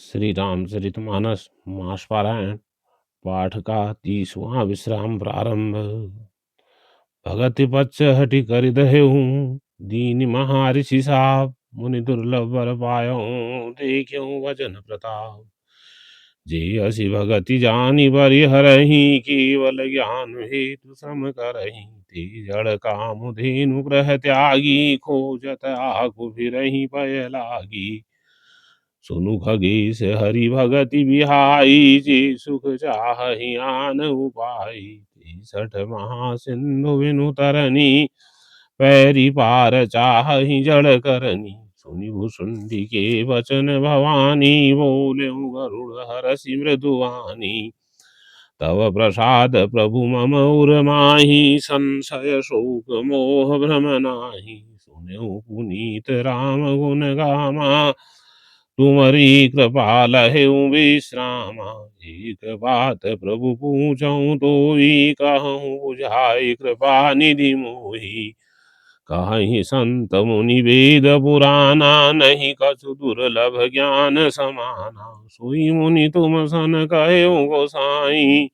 श्री रामचरितमानस मास पारायण पाठ का 30वां विश्राम प्रारंभ। भगति पच्च हटि कर दहेऊ दीन महर्षि साप मुनि दुर्लभ वर पायो देखियो वचन प्रताप। जे असी भगति जानी बरि हरहि केवल ज्ञान हेतु श्रम करहि ते जड़ काम धेनु ग्रह त्यागी खोजत आकु फिरहि पय लागी। सुनु खगेश हरि भगति बिहाई जे सुख चाहि आन उपाय। 63 महासिंधु बिनु तरनी पैरी पार चाहि जड़ करनी। सुनि भुसुंडी के वचन भवानी बोले गरुड़ हरषि मृदुवानी। तव प्रसाद प्रभु मम उर माही संशय शोक मोह भ्रम नाही। सुनऊ पुनीत राम गुण गामा तुम्हारी कृपा लहेऊ विश्रामा। एक बात प्रभु पूछऊँ तो ही कहूँ बुझाई कृपा निधि मोही। कहीं संत मुनि वेद पुराना नहीं कछु दुर्लभ ज्ञान समाना। सोई मुनि तुम सन कहो गोसाई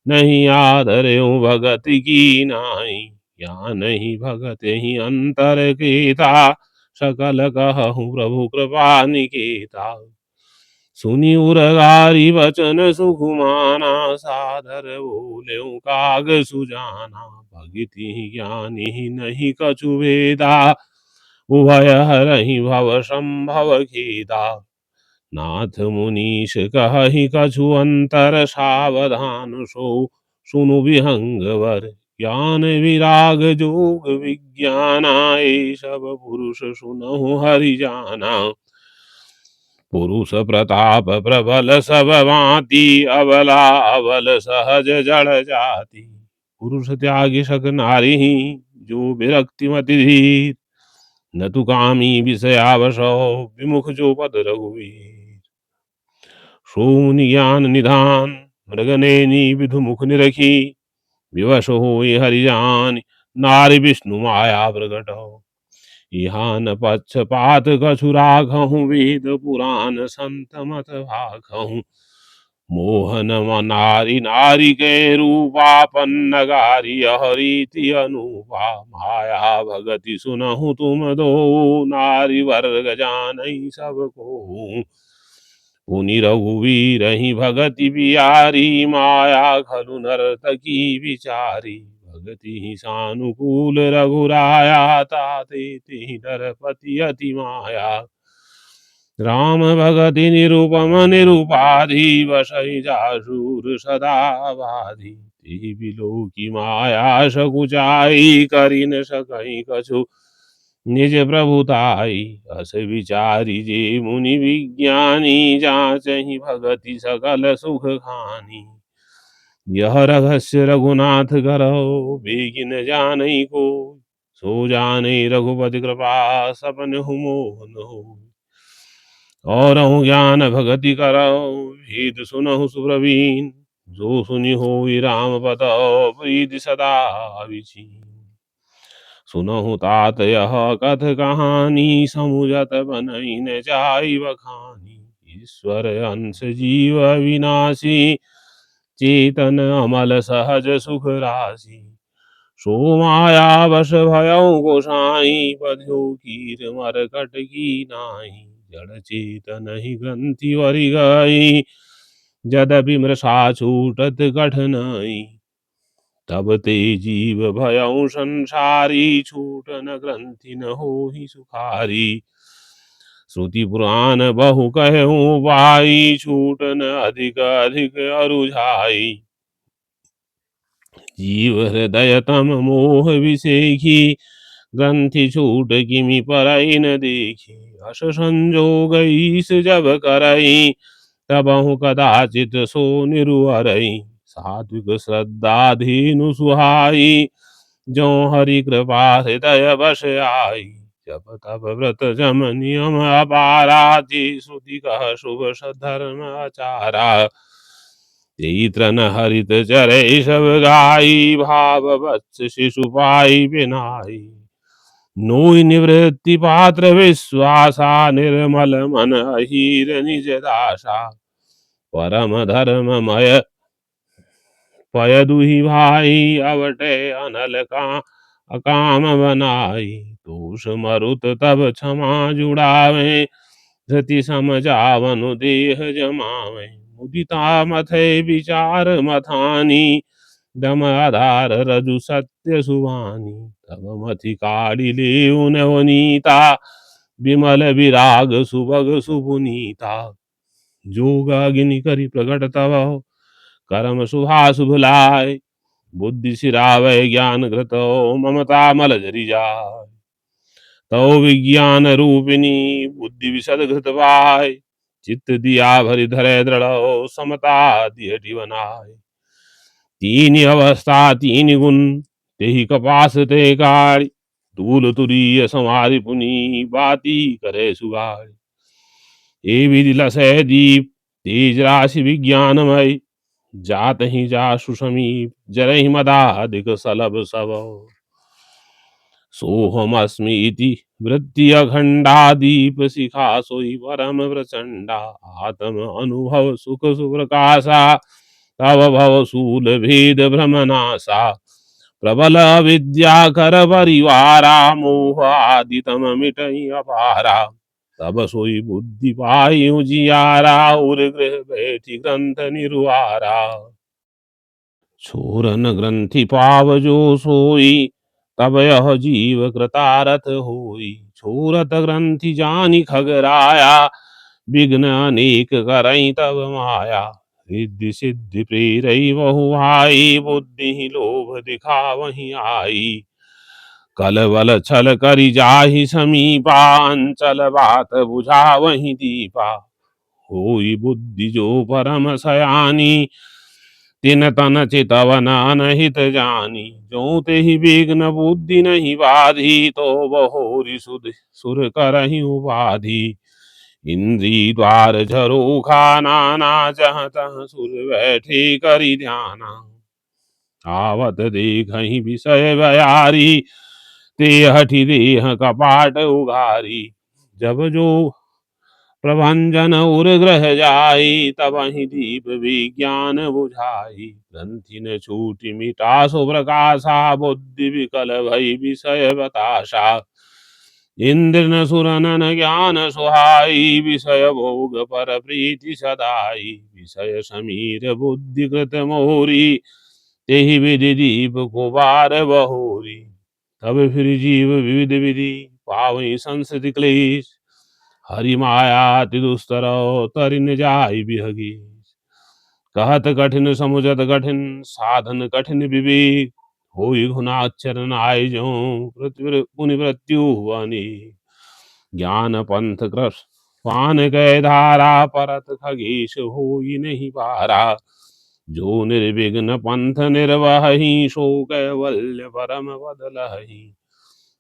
नहीं आदर्यो भगत की नाई। या नहीं भगत ही अंतर केता सकल कहूँ प्रभु कृपा निकेता। सुनि उरगारी वचन सुखुमाना सादर बोले काग सुजाना। भगति ज्ञानी नहीं कछु वेदा उभय हरहि भव संभव खेदा। नाथ मुनीश कहि कछु अंतर सावधान सो सुनु विहंग वर। ज्ञान विराग जोग विज्ञाना ये सब पुरुष सुनहु हरि जाना। पुरुष प्रताप प्रबल सब भांति अबला अबल सहज जड़ जाति। पुरुष त्यागी सक नारी जो विरक्ति मति धीर। न तु कामी विषयावशो विमुख जो पद रघुवीर। सोमुनि ज्ञान निधान मृगनेनी विधु मुख निरखी। विवश होई हरि जान नारी विष्णु माया प्रगट हो। यहाँ न पक्षपात कछु राखहु वेद पुराण संत मत भाखहु। मोहन नारी नारी के रूपा पन्नगारी यह रीति अनूपा। माया भगति सुनहु तुम दो नारी वर्ग जानई सब को। पुनि रघुवीर ही भगति बिहारी माया खलु नर्तकी विचारी। भगति ही सानुकूल रघुराया ताते तिहि नरपति अति माया। राम भगति निरुपम निरुपाधि वसई जासूर सदा बाधि। तिहि बिलो की माया सकुचाई करि न सकई कछु निज प्रभुताई। अस विचारी जे मुनि विज्ञानी जाचहि भगति सकल सुख खानी। यह रहस्य रघुनाथ करौ बेगिन जानई को। सो जाने रघुपति कृपा सपन मोहन हो। और ज्ञान भगति करौ वेद सुनहु सुप्रवीण। जो सुनि होई राम पद प्रीति सदा विचीन। सुनहु तात यह कथ कहानी समुझत बनई न जाई बखानी। ईश्वर अंश जीव विनाशी चेतन अमल सहज सुख राशि। सो माया वश भयउ गोसाई बध्यो कीर मरकट की नाई। जड़ चेतन ही ग्रंथि वरि गई जदपि मृषा छूटत कठनाई। तब ते जीव भयउ संसारी छूटन ग्रंथि न होहि सुखारी। श्रुति पुराण बहु कहूँ भाई छूटन अधिक अधिक अरुझाई। जीव हृदय तम मोह विसेखी ग्रंथि छूट किमि परई न देखी। अस संजोग ईस जब करई तबहु कदाचित सो निरुअरई। सात्विक श्रद्धा धीनु सुहाई जो हरि कृपा हृदय बस आई। जब तब व्रत जम नियम अपारा जे श्रुति कह शुभ सधर्म आचारा। तेई त्रन हरित चरै सब गाई भाव वत्स शिशु पाई बिनाई। नोई निवृत्ति पात्र विश्वासा, निर्मल मन अहीर निज दासा। परम धर्ममय पय दुहि भाई, अवटे अनल का अकाम बनाई। तूष मरुत तब क्षमा जुड़ावे, धृति समझावनु देह जमावे। मुदिता मथे विचार मथानी, दम आधार रजु सत्य सुभानी। तब मति काढ़ी लेउ नवनीता, विमल विराग सुभग सुपुनीता। जोगाग्नि करि प्रगट तब, कर्म शुभाशुभ लाय। बुद्धि सिरावै ज्ञान घृतो, ममता मल जरि जाय। तो विज्ञान रूपिणी बुद्धि विशद घृत पाय। चित्त दिया भरि धरे दृढ़, समता दिहटि बनाय। तीन अवस्था तीन गुण, तेहि कपास ते काढ़ी। तूल तुरीय समारि पुनि, बाती करे सुगाड़ी। ए विधि लसै दीप, तेज राशि विज्ञानमय। जात ही जा सुसमीप, जरहि मदाधिक सलभ सब। सोहमस्मि इति वृत्ति अखंडा, दीप शिखा सोई परम प्रचंडा। आत्म अनुभव सुख सुप्रकाशा, तव भव शूल भेद भ्रमनाशा। प्रबल विद्या कर परिवारा, मोह आदि तम मिटई अपारा। तब सोई बुद्धि पाई उजियारा, उर गृह बैठी ग्रंथ निरुआरा। छोरन ग्रंथि पाव जो सोई, तब यह जीव कृतारथ होई। छोरत ग्रंथि जानि खगराया, विघ्न अनेक करई तब माया। रिद्धि सिद्धि प्रेरई बहु भाई, बुद्धि ही लोभ दिखावहि आई। कल बल छल करि जाहि समीपा, अंचल बात बुझावहि दीपा। होई बुद्धि जो परम सयानी, तिन तन चितवन अनहित जानी। जो तेहि विघ्न बुद्धि नहीं बाधी, तो बहोरी सुध सुर करहि उपाधि। इंद्री द्वार झरोखा नाना, जहाँ तहाँ सुर बैठे करि ध्याना। आवत देखहि विषय बयारी, ते हठि देह कपाट उघारी। जब जो प्रभंजन उर ग्रह जाई, तब ही दीप विज्ञान बुझाई। ग्रंथि न छूटि मिटा सो प्रकाशा, बुद्धि विकल भई विषय बताशा। इंद्र न सुर नन ज्ञान सुहाई, विषय भोग पर प्रीति सदाई। विषय समीर बुद्धि कृत मोरी, तेहि विधि दीप को बार बहोरी। तब फिर जीव विविध विधि, पावई संसति क्लेश। हरि माया अति दुस्तर, तरिन जाय बिहगी। कहत कठिन समुझत कठिन, साधन कठिन विवेक। होई घुनाच्चर आय जो, पृथ्वी पुनि मृत्यु हुआनी। ज्ञान पंथ कृष्ण पान गए धारा, परत खगेश होई नहीं पारा। जो निर्विघ्न पंथ निर्वहहि, सो कैवल्य परम पद लहहि।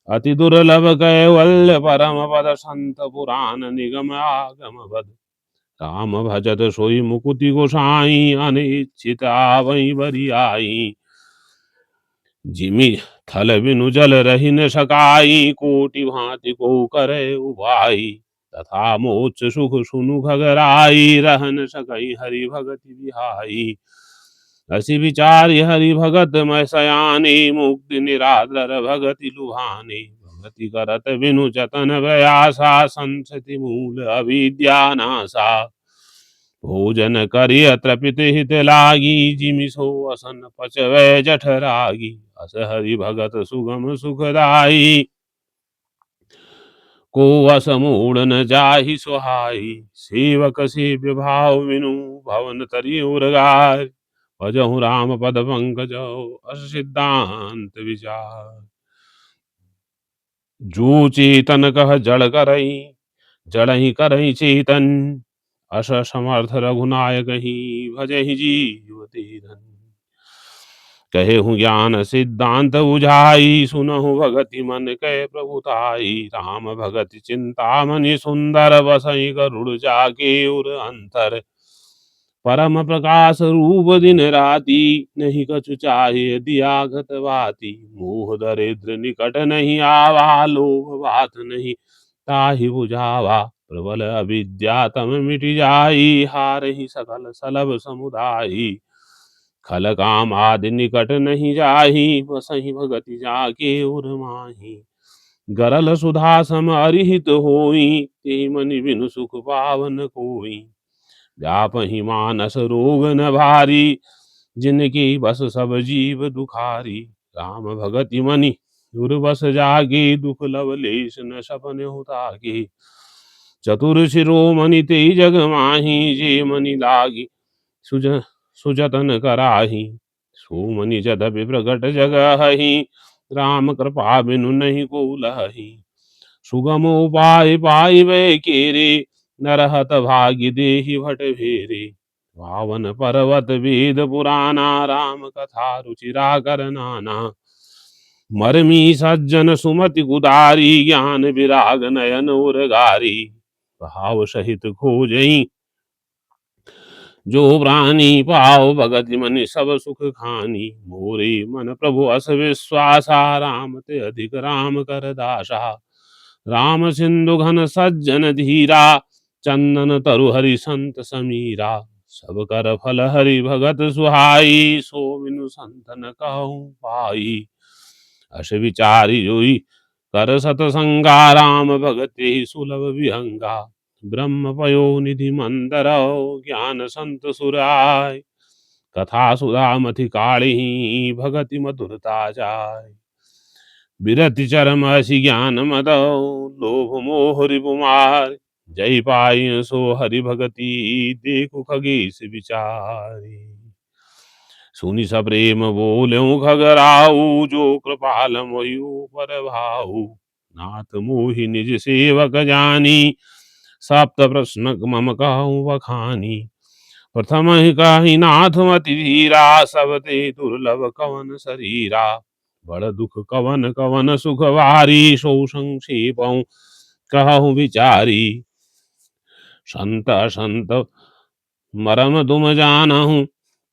अति दुर्लभ कैवल्य परम पद, संत पुराण निगम आगम बद। राम भजत सोई मुकुति गोसाई, अनिच्छित आवै बरियाई। जिमि थल बिनु जल रहि न सकाई, कोटि भांति को करे उभाई। तथा मोक्ष सुख सुनु खगराई, रह न सकई हरि भगति बिहाई। असी विचार हरि भगत मैं सयानी, मुक्ति निरादर भगति लुभानी। भगति करत बिनु जतन प्रयासा, संसति मूल अविद्या नासा। भोजन करिय तृपित हित लागी, जिमि सो असन पचवै जठरागी। अस हरि भगत सुगम सुखदाई, को अस मूढ़ न जाहि सुहाई। सेवक सेव्य भाव बिनु, भवन तरि उर्गार। भजहु राम पद पंकज, अस सिद्धांत विचार। जो चेतन कह जड़ करई, जड़ ही करई चेतन। अस समर्थ रघुनायक ही, भजहि जीव ते धन। कहे हूँ ज्ञान सिद्धांत बुझाई, सुनहु भगति मन कै प्रभुताई। राम भगति चिंता मनि सुंदर, बसई गरुड़ जाके उर अंतर। परम प्रकाश रूप दिन राती, नहीं कछु चाहिए दिया घत बाती। मोह दरिद्र निकट नहीं आवा, लोभ बात नहीं ताहि बुझावा। प्रबल अविद्या तम मिट जाई, हारहि सकल सलभ समुदायी। खल काम आदि निकट नहीं जाही, बसहि भगति जाके उर माही। गरल सुधा सम अरिहित होई, ते मनि बिनु सुख पावन कोई। व्यापहि मानस रोग न भारी, जिनकी बस सब जीव दुखारी। राम भगति मनि दुर्बस जागे, दुख लवलेश न सपने ताके। चतुर शिरोमणि ते जग माही, जे मनि लागी सुज सुजतन कराही। सो मनि जदपि प्रगट जग हहि, राम कृपा बिनु नहीं को लही। सुगम उपाय पाइबे केरे, नरहत भाग्य देहि भट भेरे। पावन पर्वत वेद पुराना, राम कथा रुचिरा कर नाना। मरमी सज्जन सुमति गुदारी, ज्ञान विराग नयन उरगारी। भाव सहित खोजई जो प्राणी, पाओ भगति मनि सब सुख खानी। मोरे मन प्रभु अस विश्वासा, राम ते अधिक राम कर दासा। राम सिंधु घन सज्जन धीरा, चंदन तरु हरि संत समीरा। सब कर फल हरि भगत सुहाई, सो बिनु संत न कहूँ पाई। अस विचारी जोई कर सतसंगा, राम भगति सुलभ विहंगा। ब्रह्म पयो निधि मंदरौ, ज्ञान संत सुराय। कथा सुधा मथि काढ़ी, भगति मधुरता जाय। बिरति चरम असी ज्ञान मदौ, लोभ मोह रिपुमार। जय पाई सो हरि भगति, देखु खगेश विचारी। सुनि सप्रेम बोल्यों खगराऊ, जो कृपाल मोहियो पर भाऊ। नाथ मोहि निज सेवक जानी, सप्त प्रश्न मम कहूँ बखानी। प्रथम ही काही नाथ मति धीरा, सब ते दुर्लभ कवन शरीरा। बड़ दुख कवन कवन सुख वारी, सो संक्षेपं कहूँ विचारी। संत असंत मरम तुम जानहु,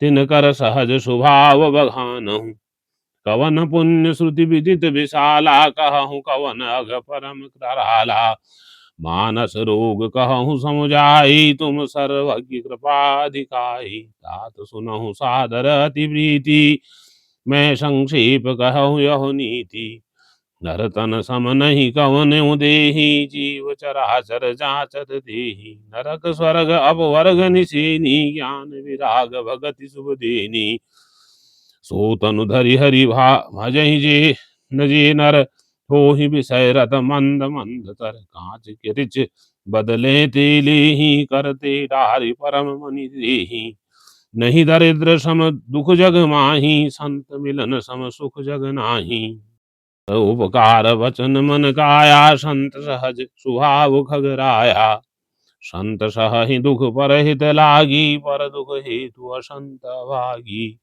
तिनकर सहज स्वभाव बखानहु। कवन पुण्य श्रुति विदित विशाला, कहूँ कवन अघ परम कराला। मानस रोग कहूँ समुझाई, तुम सर्वज्ञ कृपा दिखाई। तात सुनहु सादर अति प्रीति, मैं संक्षेप कहूँ यह नीति। नर तन सम नहीं कवनु देहि, जीव चराचर जाचर देहि। नरक स्वर्ग अपवर्ग निसेनी, ज्ञान विराग भगति शुभ देनी। सो तनु धरि हरि भजहि जे न जे नर, होहि विषय रत मंद मंद तर। कांच के रिच बदले ते लेहि, करते डारि परम मनि देहि। नहीं दरिद्र सम दुख जग माही, संत मिलन सम सुख जग नाही। उपकार वचन मन काया, संत सहज स्वभाव खगराया। संत सहि दुख परहित लागी, पर दुख हेतु असंत भागी।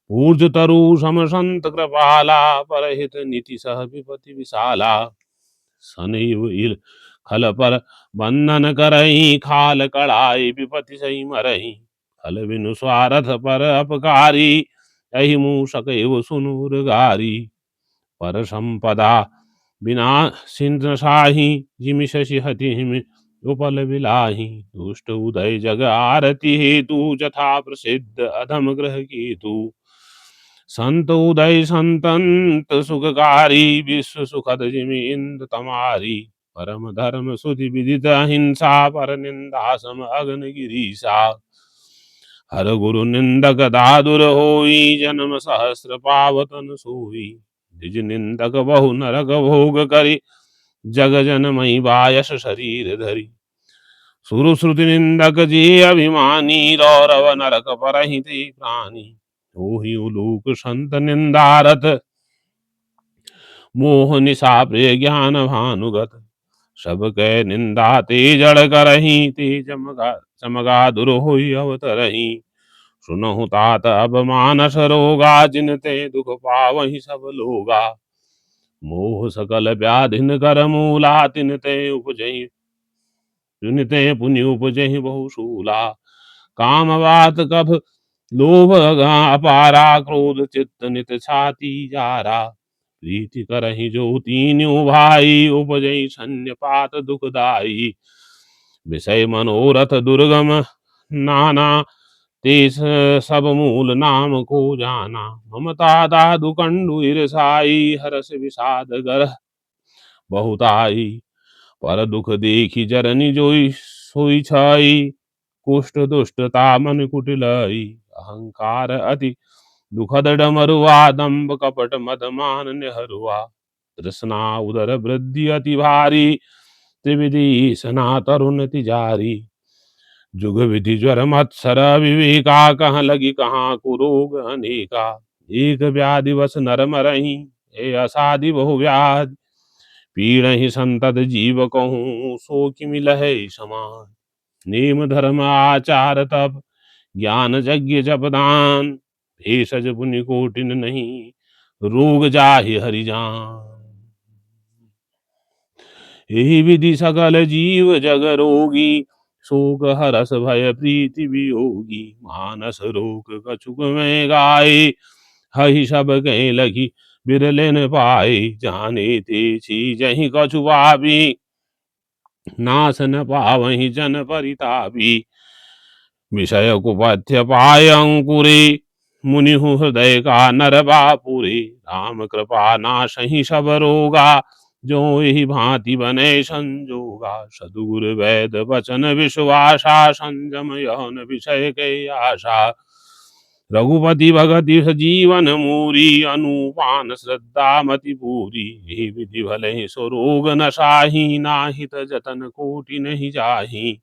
ऊर्ज तरु सम संत कृपाला, परहित नीति सह विपति विशाला। सनयुग इल खल पर बंधन करही, खाल कड़ाई विपति सही मरही। खल बिनु स्वार्थ पर अपकारी, यही मूषक एव सुनूर गारी। पर संपदा बिना सिंध साही, जिमि शशि हति हिमि उपल बिलाही। दुष्ट उदय जग आरती हेतु, जथा प्रसिद्ध अधम ग्रह केतु। संत उदय संतंत सुखकारी, विश्व सुखद जिमि इंद तमारी। परम धर्म सुधि विदित अहिंसा, पर निंदा सम अगन गिरीसा। हर गुरु निंदक दादुर होई, जन्म सहस्र पावतन सोई। निज निंदक बहु नरक भोग करि, जग जन मही बायस शरीर धरि। सुरु श्रुति निंदक जे अभिमानी, रौरव नरक परहि ते प्राणी। ओहि उलूक संत निंदारत, मोह निशा प्रिय ज्ञान भानुगत। सब कै निंदा ते जड़ करही, ते चमगा दुर होई अवतरही। सुनहु तात अब मानस रोगा, जिन ते दुख पावहि सब लोगा। मोह सकल व्याधिन कर मूला, तिन ते उपजहि पुण्य उपजहि बहु शूला। काम बात कफ लोभ अपारा, क्रोध चित्त नित छाती जारा। प्रीति करहि जो तीन्यों भाई, उपजई सन्निपात दुखदाई। विषय मनोरथ दुर्गम नाना, ते सब मूल नाम को जाना। ममता दादु कंडु ईर्षाई, हरस विषाद गर बहुताई। पर दुख देखी जरनी जोई सोई छाई, कुष्ठ दुष्टता मन कुटिलाई। अहंकार अति दुखद डमरुआ, दंभ कपट मद मान निहरुआ। तृष्णा उदर वृद्धि अति भारी, त्रिविधि सना तरुण तिजारी। जुग विधि ज्वर मत्सर विवेका, कहाँ लगी कहाँ कुरोग अनेका। एक व्याधि वस नर मरहि, ए असाधि बहु व्याधि। पीड़हि संतत जीव कहूँ, सो कि मिलहि समान। नेम धर्म आचार तप, ज्ञान यज्ञ जप दान। भेषज पुण्य कोटिन नहीं, रोग जाहि हरि जान। यही विधि सकल जीव जग रोगी, शोक हरस भय प्रीति वियोगी। मानस रोग कछुक में गाय, हहि सब कहीं लगी बिरले न पाए। जाने ते चीज ही कछु पापी, नाश न पावहि जन परितापी। विषय कुपथ्य पाय अंकुरे, मुनि हृदय का नर बापुरे। राम कृपा नाशहि सब रोगा, जो यही भांति बने संजोगा। सदगुर वैद वचन विश्वासा, संयम यौन विषय के आशा। रघुपति भगति सजीवन मूरी, अनुपान श्रद्धा मति पूरी। यही विधि भले सो रोग न साही, नाहित जतन कोटि नहीं जाही।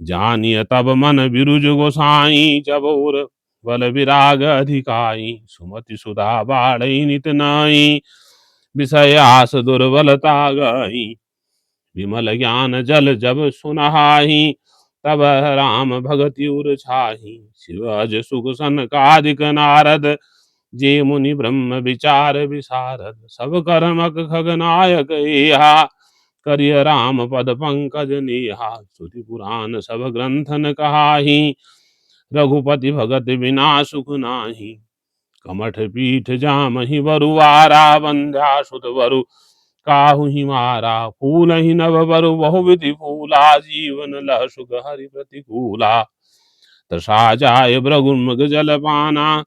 जानिय तब मन बिरुज गोसाई, जब और बल विराग अधिकाई। सुमति सुधा बाढ़ई नित नाई, विषय आस दुर्बलता गई। विमल ज्ञान जल जब सुनहाही, तब राम भगति उर छाही। शिवज सुख सनकादिक नारद, जे मुनि ब्रह्म विचार विशारद। सब कर्मक खगनायक एहा, करिय राम पद पंकज नेहा। श्रुति पुराण सब ग्रंथन कहाही, रघुपति भगत बिना सुख नाही। कमठ पीठ जामहि बरुआरा, बंध्या सुत बरु काहू ही मारा। फूल ही नभ बरु बहुविधि फूला, जीवन लह सुख हरि प्रतिकूला। तसा जाय भृगुमुख जल पाना,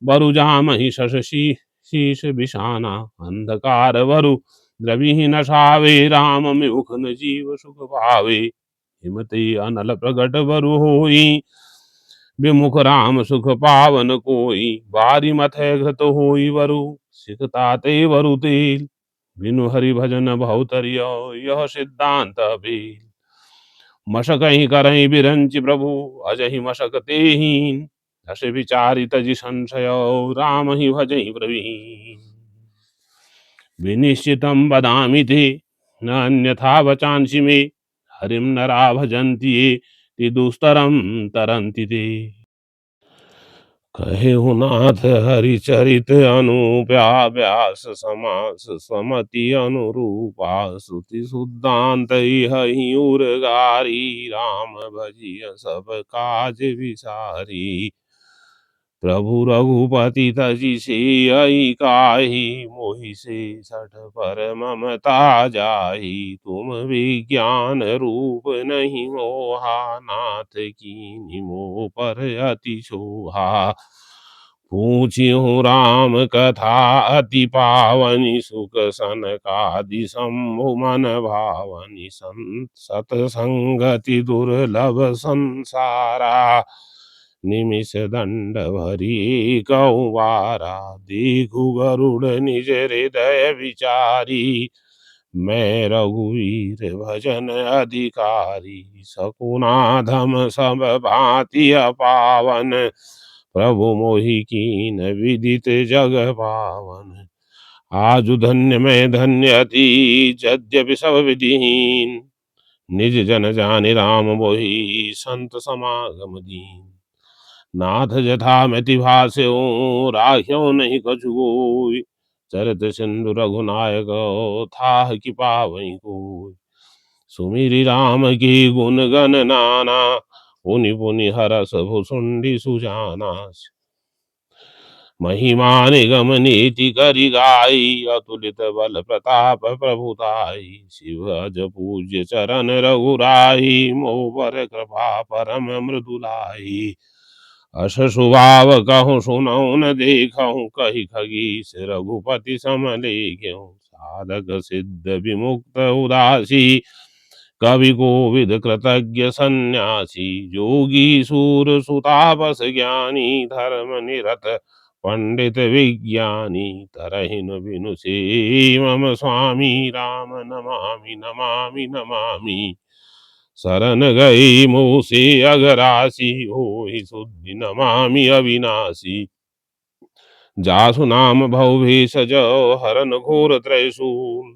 बरु जामहि शशि शीश बिछाना। अंधकार वरु द्रविहि न सावे, राम मुख न जीव सुख पावे। हिमति अनल प्रगट वरु होई, विमुख राम सुख पावन कोई। बारी मथै घृत होई वरु, सिकताते वरु तेल। बिनु हरि भजन बहुतरियो, यह सिद्धांत भी। मशक ही करहि बिरंचि प्रभु, अजहि मशक तेहीन। दस विचारि तजि संशय, राम ही भजहि प्रवीण। विनिश्चितं वदामि ते, न अन्यथा वचांसि मे। हरिं नरा भजन्ति ये, ते दुस्तरं तरन्ति ते। कहेहु नाथ हरिचरित अनुप्या, व्यास समास समति अनुरूपा। श्रुति शुद्धांत हहि उर्गारी, राम भजिय सब काज विसारी। प्रभु रघुपति तजि सेई काहि, मोहि से सठ पर ममता जाहि। तुम विज्ञान रूप नहीं मोहा, नाथ कीन्ही मोह पर अति सोहा। पूछिहु राम कथा अति पावनी, सुख सनकादि शंभु मन भावनी। सतसंगति दुर्लभ संसारा, निमिष दंड भरी कौवारा। देखु गरुड़ निज हृदय विचारी, मैं रघुवीर भजन अधिकारी। सकुनाधम सब भांति अपावन, प्रभु मोहि कीन विदित जग पावन। आजु धन्य मैं धन्य अति, यद्यपि सब विधिहीन। निज जन जानि राम मोहि, संत समागम दीन। नाथ जथा मति भाष्यो, राख्यो नहीं कछु कोई। चरित सिंधु रघुनायक, थाह कि पावई कोई। सुमिरि राम की गुण गण नाना, पुनि पुनि हरस भुसुंडी सुजाना महिमा निगम नीति करि गाई अतुलित बल प्रताप प्रभुताई शिव अज पूज्य चरण रघुराई मोह पर कृपा परम मृदुलाई अस सुभाव कहूँ सुनऊ न देखूँ कही खगीश रघुपति सम लेख्यऊ साधक सिद्ध विमुक्त उदासी कवि कोविद कृतज्ञ सन्यासी योगी सूर सुतापस ज्ञानी धर्म निरत पंडित विज्ञानी तरहिन बिनु से मम स्वामी राम नमामि नमामि नमामि शरण गई मूसे अगरासी हो शुद्धि नमामि अविनाशी जासु नाम भव भेषज हरन घोर त्रैसूल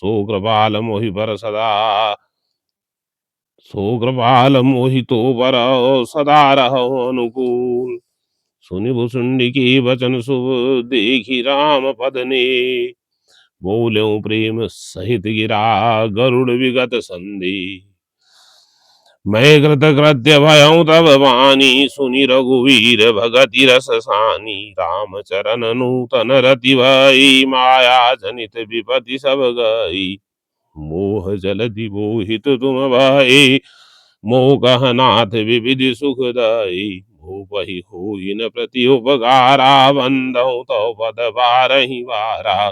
सो कृपाल मोहि पर सदा सो कृपाल मोहितो वर सदा रहो अनुकूल सुनि भुसुंडी के वचन सुब देखी राम पद ने बोल्यों प्रेम सहित गिरा गरुड़ विगत संदे मैं कृत कृत्य भयऊँ तब वाणी सुनि रघुवीर भगति रस सानी राम चरण नूतन रति भई माया जनित विपति सब गई मोह जलधि मोहित तुम भाई मोह कहनाथ विविधि सुखदाई भूपहि होई न प्रति उपकारा बंधौ तो पद बारहि बारा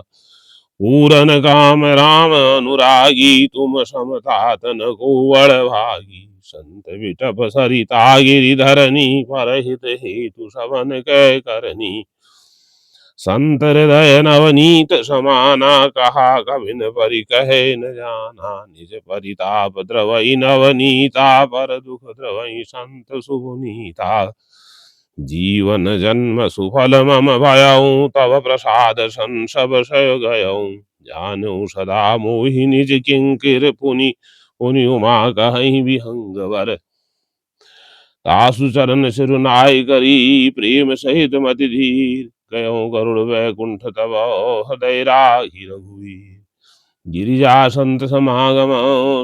पूरन काम राम अनुरागी तुम समतात न को भागी संत विटप सरिता गिरिधरनी परहित हेतु सवन कै करनी संत हृदय नवनीत समाना कहा कविन परि कहे न जाना निज परिताप द्रवई नवनीता पर दुख द्रवई संत सुनीता जीवन जन्म सुफल मम भयऊँ तव प्रसाद संसव गयऊँ जानू सदा मोहि निज किंकिर पुनि पुनि उमा कहीं विहंग वर तासु चरण सिरुनाय करी प्रेम सहित मति धीर गयो गरुड़ वैकुंठ तब हृदय राही रघुवीर गिरिजा संत समागम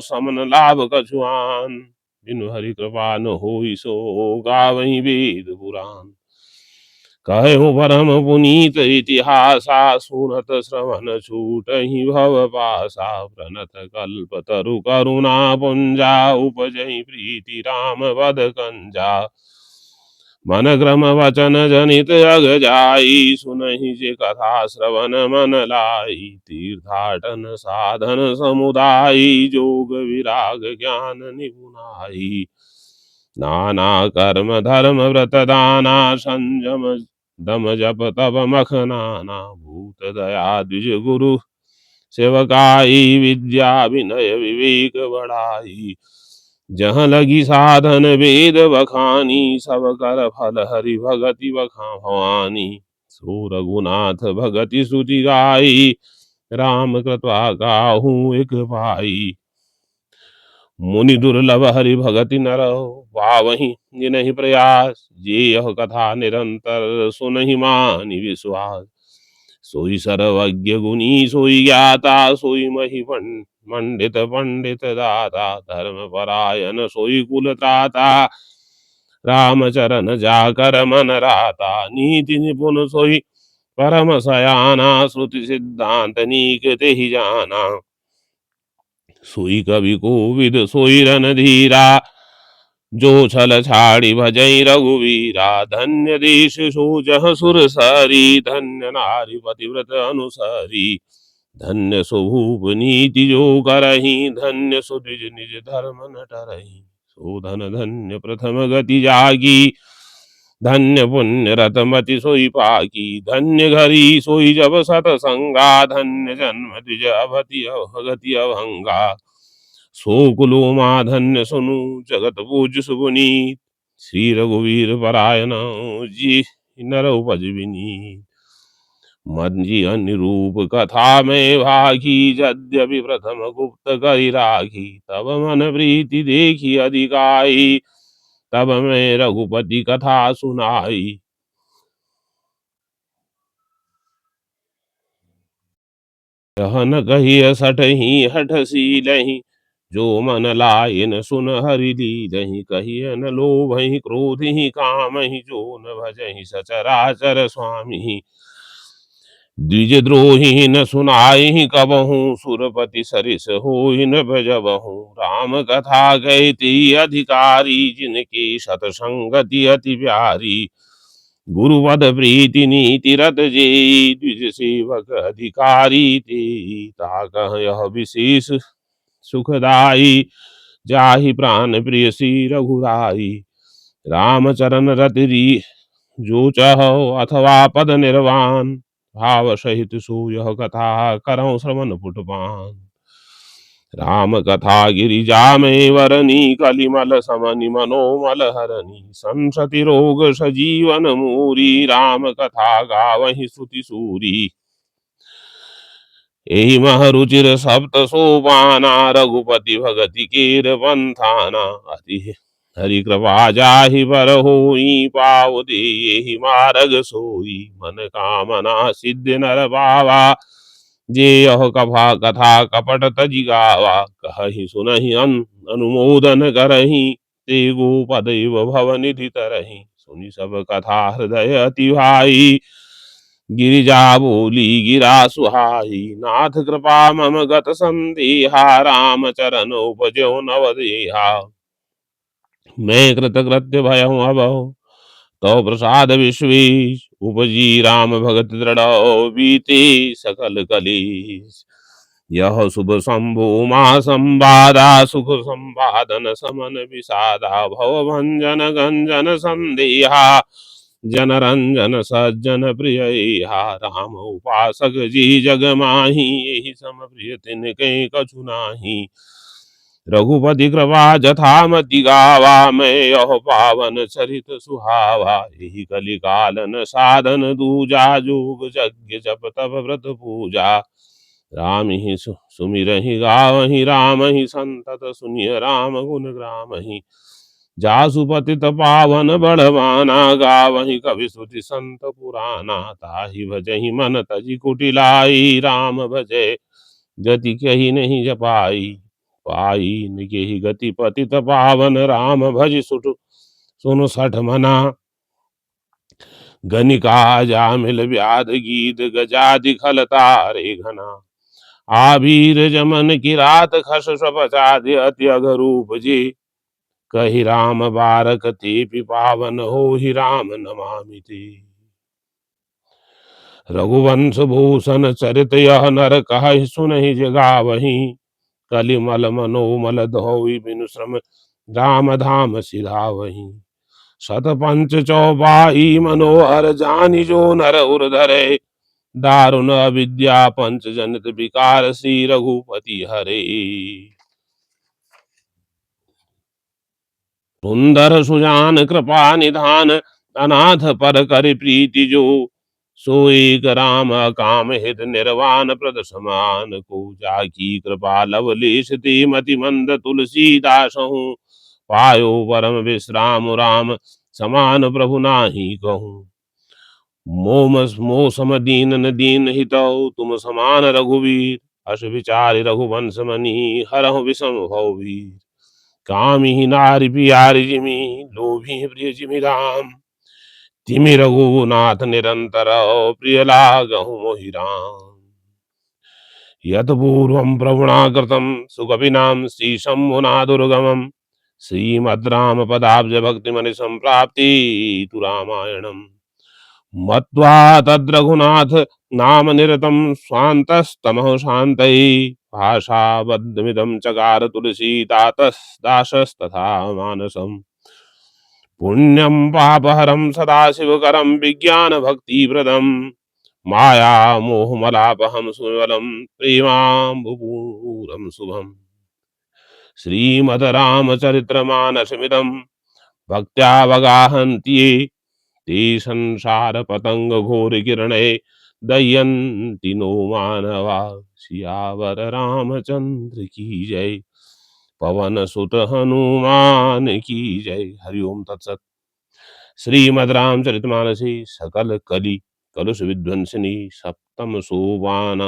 समन लाभ कछुआन बिनु हरि कृपा न होई सो गावहीं वेद पुराण कहु परम पुनीत इतिहासा सुनत श्रवण छूट ही भव पासा प्रणत कल्प तरु करुणा पुंजा उपजई प्रीति राम बद कंजा मन क्रम वचन जनित अग जाई सुनहि जे कथा श्रवण मन लाई तीर्थाटन साधन समुदायी जोग विराग ज्ञान निपुनाई नाना कर्म धर्म व्रत दाना संयम दम जप तप मखनाना भूत दया द्विज गुरु सेवकाई विद्या विनय विवेक बढ़ाई जहाँ लगी साधन वेद बखानी सब कर फल हरि भगति बखा भवानी सो रघुनाथ भगति सुति गाई राम कृपा काहू एक पाई मुनि दुर्लभ हरि भगति नर पावहीं जिनहि प्रयास जे यह कथा निरंतर सुनहि मानि विश्वास सोई सर्वज्ञ गुणी सोई ज्ञाता सोई मंडित पंडित दाता धर्म परायण सोई कुल त्राता रामचरण जाकर मन राता नीति निपुण सोई परम सयाना श्रुति सिद्धांत नीक ते ही जाना सोई कवि कोविद सोई रणधीरा जो छल छाड़ी भजई रघुवीरा धन्य देश सोजह सुर सारी धन्य नारी पतिव्रत अनुसारी धन्य स्वभूप नीति जो करही धन्य सुद्विज निज धर्म न टरही सो धन धन्य प्रथम गति जागी धन्य पुण्य रतमति सोई पाकी धन्य घरी सोई जब सतसंगा धन्य जन्म द्विज अभति अवगति अभंगा सो कुलो माधन्य सुनु जगत पूज सुगुनीत श्री रघुवीर परायण जी नर उपज विनीत मंजी अनुरूप कथा में भागी यद्यपि प्रथम गुप्त करि राखी तब मन प्रीति देखी अधिकाई तब मैं रघुपति कथा सुनाई यह न कहिय सठ ही हठ सीलहि जो मन लाए न सुन हरि लीलहि, कहिय न लोभहि क्रोधहि कामहि, जो न भजहि सचराचर स्वामी। द्विज द्रोही न सुनाहि कबहू, सुरपति सरिस होई न भजबहू। राम कथा कहती अधिकारी, जिनकी सतसंगति अति प्यारी। गुरुपद प्रीति नीति रत जेई, द्विज सेवक अधिकारी तेई। ताकह यह विशेष सुखदाई, जाहि प्राण प्रिय श्री रघुराई। रामचरण रति जो चहो, अथवा पद निर्वाण। भाव सहित सो यह कथा, करहु श्रवण पुटपान। राम कथा गिरिजा में वरनी, कलिमल समनि मनोमल हरनी। संसति रोग सजीवन मूरी, राम कथा गावहि श्रुति सूरी। एहि मह रुचिर सप्त सोपाना, रघुपति भगति केर पंथाना। अति हरि कृपा जाहि पर होई, पाव दे एहि मार्ग सोई। मन कामना सिद्ध नर पावा, जे यह कथा कथा कपट तजि गावा। कहहि सुनहि अनुमोदन करहि, ते गोपद भव निधि तरहि। सुनि सब कथा हृदय अति भाई, गिरिजा बोली गिरा सुहाई। नाथ कृपा मम गत संदेहा, राम चरण उपजो नवदेहा। मैं कृतकृत्य भयहूँ अबहु, तो प्रसाद विश्वेश। उपजी राम भगत दृढ़, बीते सकल कलेश। यह शुभ शंभु मा संवादा, सुख संवादन समन विषादा। भव भंजन गंजन संदेहा, जन रंजन सज्जन प्रिय एहा। राम उपासक जी जग माही, यही सम प्रिय तिनके कछु नाही। रघुपति कृपा जथा मति गावा, मैं यह पावन चरित सुहावा। यही कलिकालन साधन दूजा, जोग यज्ञ जप तप व्रत पूजा। राम ही सुमिरहि गावहि, राम ही संतत सुनिय राम गुण ग्रामहि। जासु पतित पावन बड़वाना, गावहि कवि श्रुति संत पुराना। ताहि भजहि मन तजि कुटिलाई, राम भजे गति कही नहीं जपाई। पाई निकेहि गति पतित पावन, राम भज सुट सुन सठ मना। गनिका जामिल व्याध गीत, गजादि खल तारे घना। आबीर जमन की रात, खस स्वपचादि अति अघरूप जी। कही राम बारक ते पावन, हो ही राम नमामि ते। रघुवंश भूषण चरित यह नर, कह सुनहि जगावही। कलिमल मनोमल धोई, बिनु श्रम राम धाम सिधावही। शतपंच चौपाई मनोहर, जानि जो नर उर धरे। दारुण अविद्या पंच जनित विकार, श्री रघुपति हरे। सुंदर सुजान कृपा निधान, अनाथ पर कर प्रीति जो। सो एक राम काम हित निर्वाण, प्रद समान को। जाकी कृपा लवलेश ते मति मंद, तुलसीदास हूँ पायो परम विश्राम। राम समान प्रभु नाही कहूँ। मोह सम दीन न दीन हितौ, तुम समान रघुवीर। अस विचार रघुवंश मनी, हरहु विषम भवभीर। कामी नारि प्यारि जिमि, लोभी प्रिय जिमि राम। तिमि रघुनाथ निरंतर, प्रिय लागहु मोहि राम। यत पूर्वं प्रभुना कृतं, सुकविनां श्रीशंभुना दुर्गमम्। श्रीमद् राम पदाब्ज भक्तिमनि संप्राप्ति तु रामायणम्। मत्वा तद्रघुनाथ नाम निरतं, स्वान्तस्तमः शान्तये। भाषाबद्धमिदं चकार तुलसीदातः दासस्तथा मानसम्। पुण्यं पापहरं सदाशिवकरं, विज्ञानभक्तिप्रदं। माया मोहमलापहं सुबलं, प्रेमाम्बुपूरं शुभम्। श्रीमद् रामचरितमानसमिदं, भक्त्यावगाहन्ति ये। ते संसार पतंग घोर किरणे, दयन्ति नो मानवा। सियावर रामचंद्र की जय, पवन सुत हनुमान की जय। हरिओम तत्सत। श्रीमद् रामचरितमानसे सकल कलि कलुष विध्वंसिनी, सप्तम सोपान।